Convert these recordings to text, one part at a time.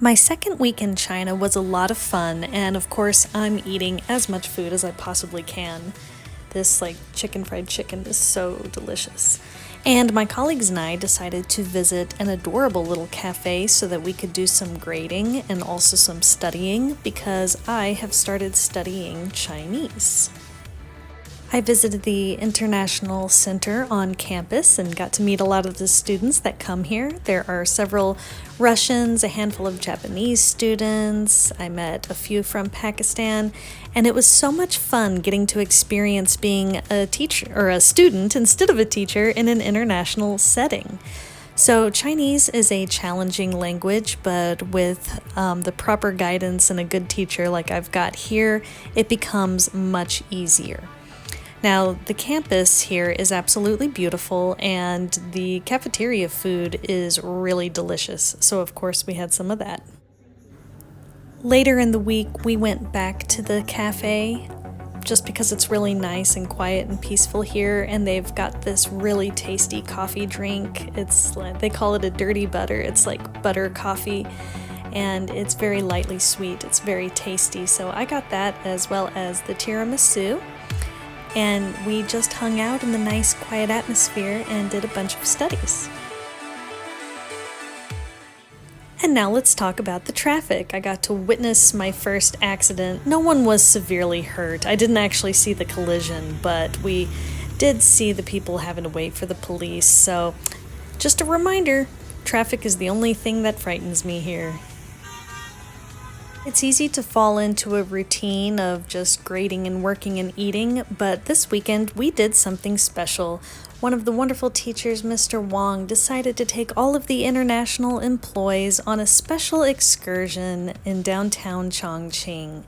My second week in China was a lot of fun, and of course, I'm eating as much food as I possibly can. This, fried chicken is so delicious. And my colleagues and I decided to visit an adorable little cafe so that we could do some grading and also some studying because I have started studying Chinese. I visited the International Center on campus and got to meet a lot of the students that come here. There are several Russians, a handful of Japanese students. I met a few from Pakistan, and it was so much fun getting to experience being a teacher or a student instead of a teacher in an international setting. So Chinese is a challenging language, but with the proper guidance and a good teacher like I've got here, it becomes much easier. Now, the campus here is absolutely beautiful, and the cafeteria food is really delicious, so of course we had some of that. Later in the week, we went back to the cafe just because it's really nice and quiet and peaceful here, and they've got this really tasty coffee drink. They call it a dirty butter. It's like butter coffee, and it's very lightly sweet. It's very tasty, so I got that as well as the tiramisu. And we just hung out in the nice, quiet atmosphere and did a bunch of studies. And now let's talk about the traffic. I got to witness my first accident. No one was severely hurt. I didn't actually see the collision, but we did see the people having to wait for the police. So just a reminder, traffic is the only thing that frightens me here. It's easy to fall into a routine of just grading and working and eating, but this weekend we did something special. One of the wonderful teachers, Mr. Wong, decided to take all of the international employees on a special excursion in downtown Chongqing.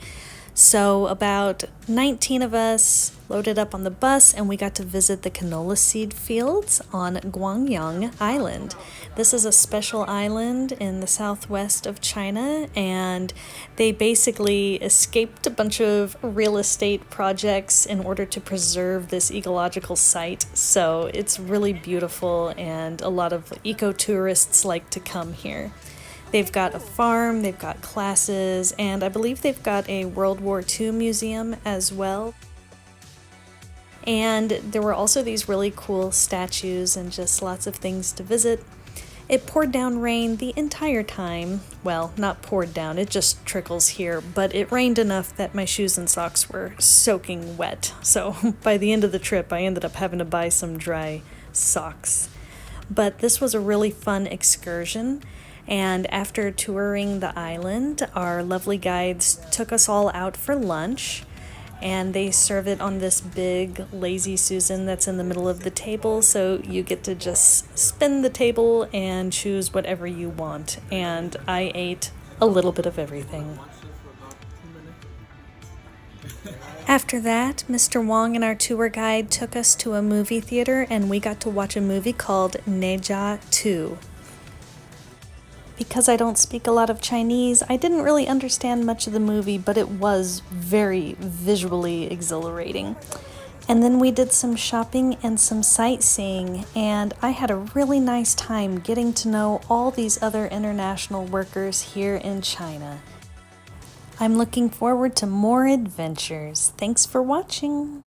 So about 19 of us loaded up on the bus and we got to visit the canola seed fields on Guangyang Island. This is a special island in the southwest of China, and they basically escaped a bunch of real estate projects in order to preserve this ecological site. So it's really beautiful, and a lot of eco-tourists like to come here. They've got a farm, they've got classes, and I believe they've got a World War II museum as well. And there were also these really cool statues and just lots of things to visit. It poured down rain the entire time. Well, not poured down, it just trickles here, but it rained enough that my shoes and socks were soaking wet. So by the end of the trip, I ended up having to buy some dry socks. But this was a really fun excursion. And after touring the island, our lovely guides took us all out for lunch, and they serve it on this big Lazy Susan that's in the middle of the table, so you get to just spin the table and choose whatever you want. And I ate a little bit of everything. After that, Mr. Wong and our tour guide took us to a movie theater, and we got to watch a movie called Neja 2. Because I don't speak a lot of Chinese, I didn't really understand much of the movie, but it was very visually exhilarating. And then we did some shopping and some sightseeing, and I had a really nice time getting to know all these other international workers here in China. I'm looking forward to more adventures. Thanks for watching.